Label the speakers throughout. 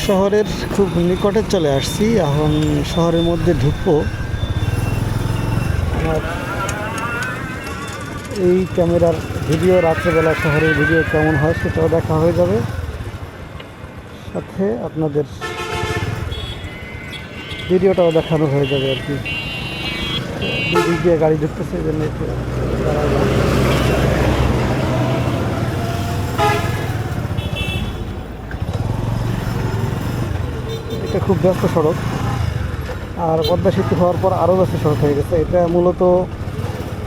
Speaker 1: শহরের খুব নিকটে চলে আসছি। এখন শহরের মধ্যে ঢুকবো। আমার এই ক্যামেরার ভিডিও রাত্রেবেলা শহরের ভিডিও কেমন হয় সেটাও দেখা হয়ে যাবে, সাথে আপনাদের ভিডিওটাও দেখানো হয়ে যাবে আর কি। দুদিক দিয়ে গাড়ি ঢুকতেছে, এই জন্য একটু এটা খুব ব্যস্ত সড়ক, আর পদ্মা সেতু হওয়ার পর আরও ব্যস্ত সড়ক হয়ে গেছে। এটা মূলত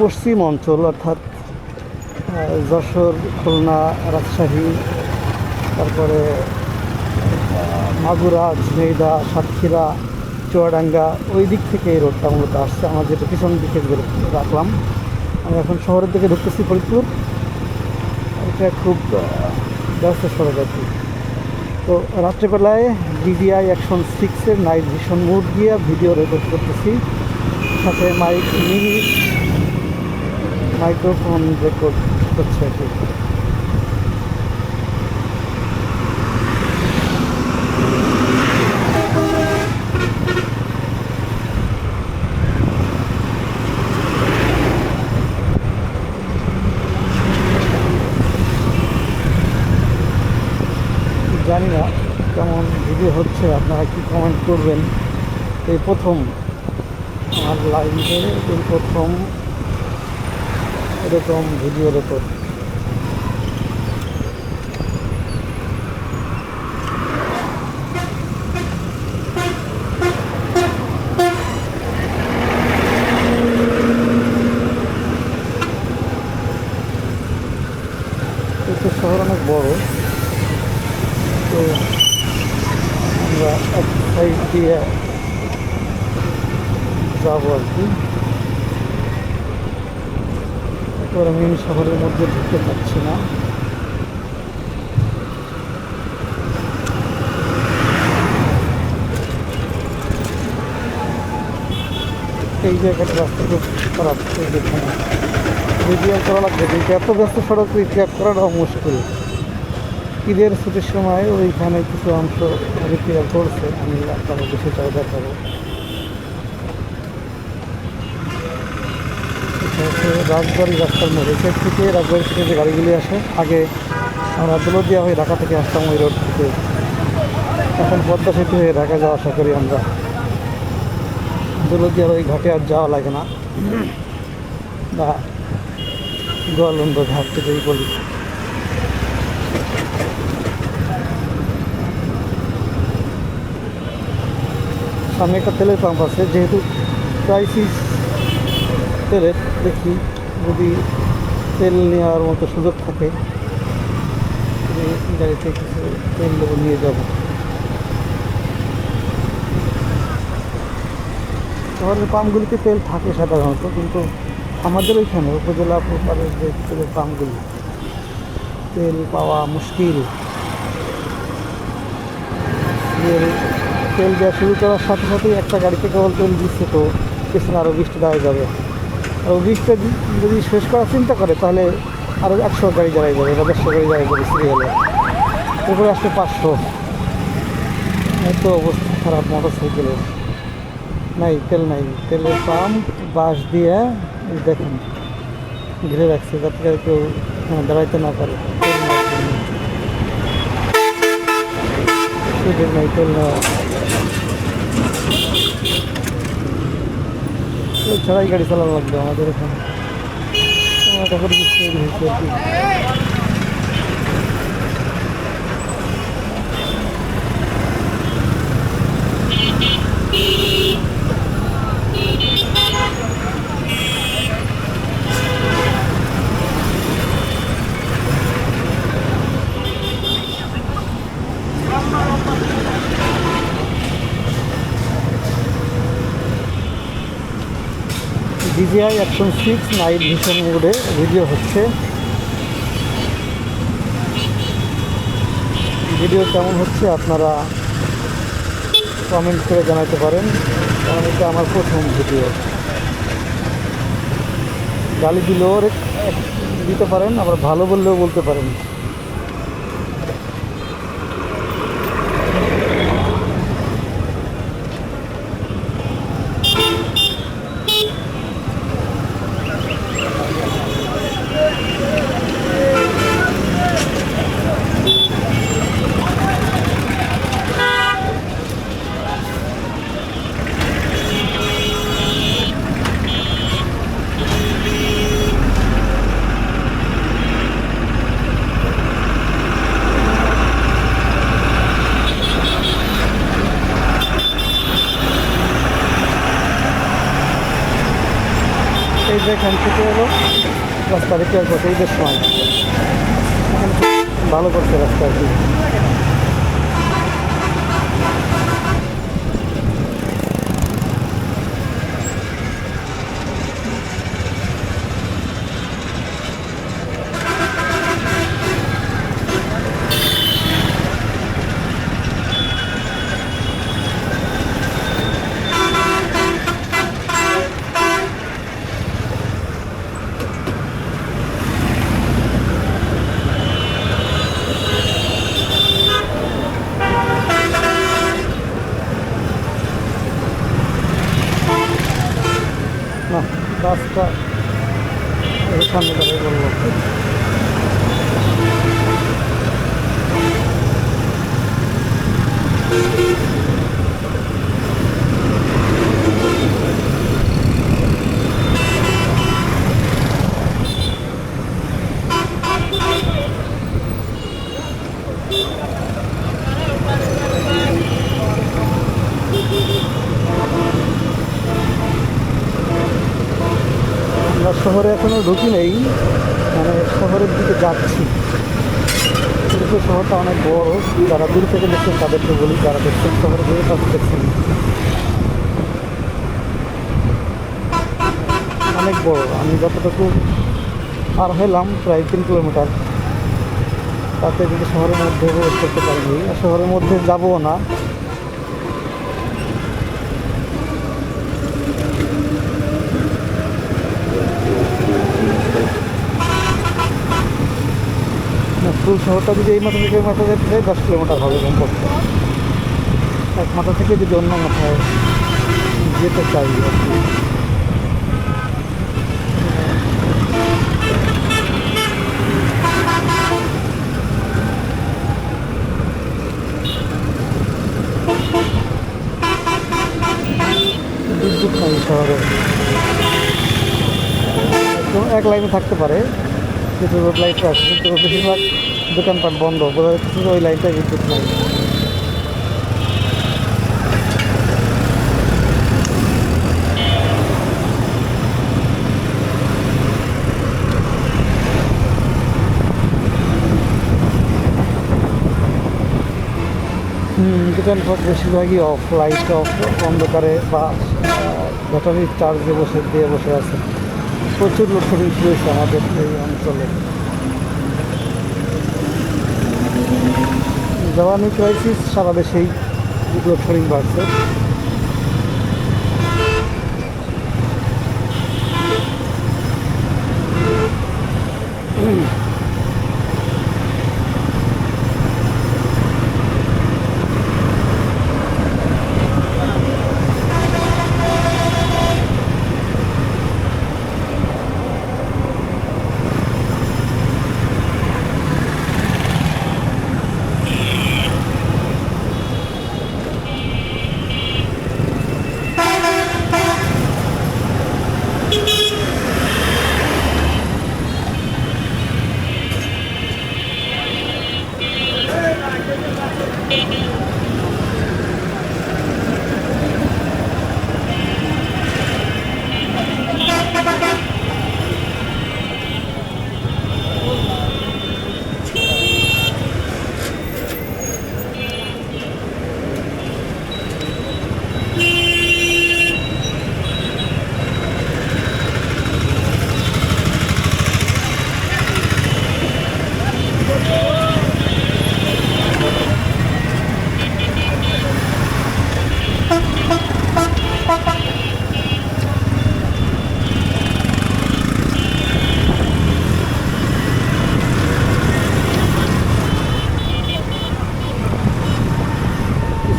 Speaker 1: পশ্চিম অঞ্চল, অর্থাৎ যশোর, খুলনা, রাজশাহী, তারপরে মাগুরা, ঝিনাইদহ, সাতক্ষীরা, চুয়াডাঙ্গা, ওই দিক থেকে এই রোডটা মূলত আসছে। আমার যেটা পিছন দিকে রাখলাম, আমি এখন শহরের দিকে ঢুকতেছি ফরিদপুর। এটা খুব ব্যস্ত সড়ক আর কি। তো রাত্রেবেলায় DJI Action 6-এর নাইট ভিশন মোড দিয়ে ভিডিও রেকর্ড করতেছি, সাথে মিনি মাইক্রোফোন রেকর্ড করছে আর কি। জানি না কেমন ভিডিও হচ্ছে, আপনারা কি কমেন্ট করবেন। এই প্রথম আমার লাইভে এই প্রথম এরকম ভিডিও রেকর্ড। এটা শহর অনেক বড়, তো আমরা এক সাইড দিয়ে যাবো আর কি। এরপর আমি শহরের মধ্যে ঢুকতে পারছি না। এই জায়গাটা রাস্তা খুব খারাপ, যেখানে ভিডিও করা লাগবে, কিন্তু এত ব্যস্ত সড়ক রিক্রিয়েট করাটাও মুশকিল। ঈদের ছুটির সময় ওইখানে কিছু অংশ রিক্রিয়েট করছে, আমি আপনাদের সেটাও দেখাবো। রাজবাড়ি রাস্তার মোড়, এখান থেকে রাজবাড়ি থেকে যে গাড়িগুলি আসে, আগে আমরা দৌলতদিয়া হয়ে ঢাকা থেকে আসতাম ওই রোড থেকে, এখন পদ্মা সেতু হয়ে ঢাকা যাওয়া আশা করি আমরা। দৌলতদিয়ার ওই ঘাটে আর যাওয়া লাগে না, বা গোয়ালন্দ ঘাট থেকেই বলি। সামনে একটা তেলের পাম্প আছে, যেহেতু ক্রাইসিস তেলের, দেখি যদি তেল নেওয়ার মতো সুযোগ থাকে গাড়িতে কিছু তেল নিয়ে যাব। শহরের পাম্পগুলিতে তেল থাকে সাধারণত, কিন্তু আমাদের ওইখানে উপজেলা প্রপারের যে তেলের পাম্পগুলি, তেল পাওয়া মুশকিল। তেল দেওয়া শুরু করার সাথে সাথেই একটা গাড়িতে কেবল তেল দিচ্ছে, তো পেছনে আরও 20টা দেওয়া যাবে। আর 20টা যদি শেষ করার চিন্তা করে, তাহলে আরও 100 গাড়ি জ্বালাই যাবে বা 100 গাড়ি জ্বালাই যাবে সিরিয়ালে। এরপরে আসলে 500। এত অবস্থা খারাপ মোটর সাইকেলের। নাই তেল, নাই তেলের পাম্প বাঁশ দিয়ে দেখেন ঘিরে রাখছে, যাতে কেউ দাঁড়াইতে না পারে। তেল নাই, তেল নেওয়া ছাড়াই গাড়ি চালানো লাগবে আমাদের এখানে। তারপরে কিছু হয়েছে আর কি। DJI Action 6 নাইট ভিশন মোডে ভিডিও হচ্ছে। ভিডিও কেমন হচ্ছে আপনারা কমেন্ট করে জানাতে পারেন, কারণ এটা আমার প্রথম ভিডিও। গালি দিলেও দিতে পারেন, আবার ভালো বললেও বলতে পারেন। যে এখান থেকে হলো রাস্তা রিপেয়ার করছে ঈদের সময়, এখানে খুব ভালো করছে রাস্তা আর কি। না, বাসটা এই সামনে দাঁড়িয়ে বলবো। আমরা শহরে এখনো ঢুকি নেই, মানে শহরের দিকে যাচ্ছি, কিন্তু শহরটা অনেক বড়। যারা দূর থেকে দেখছেন তাদেরকে বলি, যারা দেখছেন শহরে ঘুরে তাদের দেখছেন অনেক বড়। আমি যতটুকু পার হলাম প্রায় 3 কিলোমিটার, তাতে কিন্তু শহরের মধ্যে প্রবেশ করতে পারিনি, আর শহরের মধ্যে যাবো না। ফুল শহরটা যদি এই মাথা থেকে ওই মাথা যেতে যায় 10 কিলোমিটার হবে কমপক্ষে। এক মাথা থেকে যদি অন্য মাথায় যেতে চাই আর কি। বিদ্যুৎ নাই শহরে, একদম এক লাইনে থাকতে পারে, কিছু রোড লাইট আছে, কিন্তু বেশিরভাগ দোকানপাট বন্ধ, বোঝা যাচ্ছে যে ওই লাইনটায় বিদ্যুৎ নাই। দোকানপাট বেশিরভাগই অফ, লাইট অফ, অন্ধকারে বা ব্যাটারির চার্জে দিয়ে বসে আছে। প্রচুর লোডশেডিং শুরু হয়েছে আমাদের এই অঞ্চলে। জ্বালানি ক্রাইসিস সারা দেশেই লোডশেডিং বাড়ছে।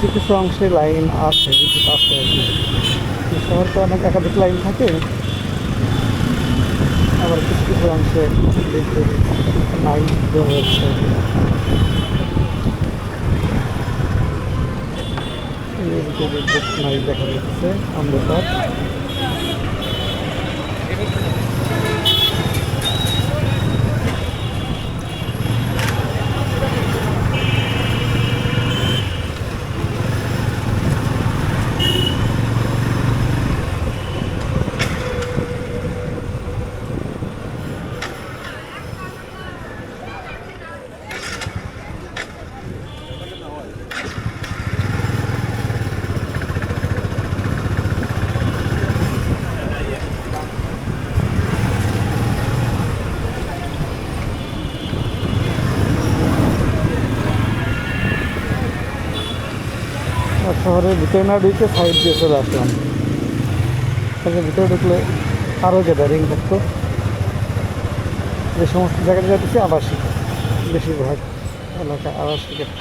Speaker 1: কিছু কিছু অংশে লাইন আছে, বিদ্যুৎ আছে আর কি। শহর তো অনেক একাধিক লাইন থাকে, আবার কিছু কিছু অংশে বিদ্যুৎ নাই হচ্ছে। বিদ্যুৎ নাই দেখা যাচ্ছে, অন্ধকার। শহরের ভিতরে না ঢুকে সাইড দিয়ে চলে আসলাম। ভিতরে ঢুকলে আরও গ্যাদারিং থাকতো। যে সমস্ত জায়গায় যাচ্ছে আবাসিক, বেশিরভাগ এলাকা আবাসিকের।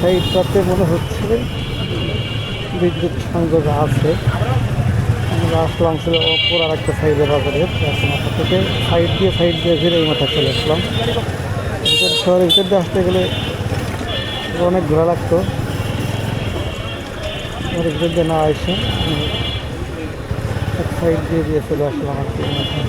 Speaker 1: সাইডটাতে মনে হচ্ছে বিদ্যুৎ সংযোগ আছে। আমরা আসলাম ছিল অপর আর একটা সাইডে বাজারে মাথা থেকে সাইড দিয়ে ঘিরে এই মাথা চলে আসলাম। শহরের ভিতর দিয়ে আসতে গেলে অনেক ঘোরা লাগতো। শহরের ভিতর দিয়ে না এসে এক সাইড দিয়ে চলে আসলাম আর কি মাথা।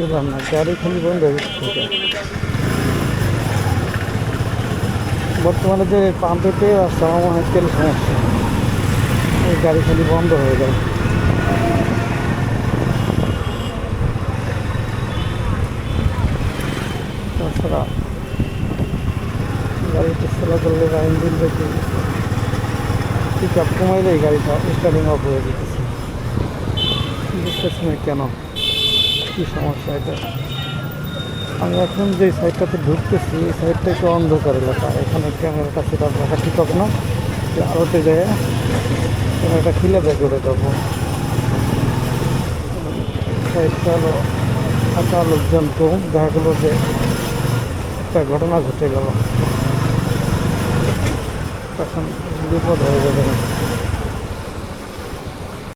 Speaker 1: বুঝলাম না, গাড়ি খালি বন্ধ হয়ে যাচ্ছে। বর্তমানে যে পাম্পেতে আসছে আমার মনে হয় তেল সমস্যা, এই গাড়ি খালি বন্ধ হয়ে যায়। তাছাড়া গাড়িটা চলা করলে বা ইঞ্জিন দেখে পিক আপ কমাইলে এই গাড়িটা স্টার্টিং অফ হয়ে যেতেছে। বুঝতেছি না কেন, কী সমস্যা এটা। আমি এখন যে সাইডটাতে ঢুকতেছি এই সাইডটা একটু অন্ধকার এলাকা, এখানে ক্যামেরাটা সেটা রাখা ঠিক হবে না। আলোতে যায় ক্যামেরাটা খুলে বের করে দেবো। সাইডটা হলো ফাঁকা, লোকজন কম, দেখা গেলো যে একটা ঘটনা ঘটে গেল, তখন বিপদ হয়ে যাবে না।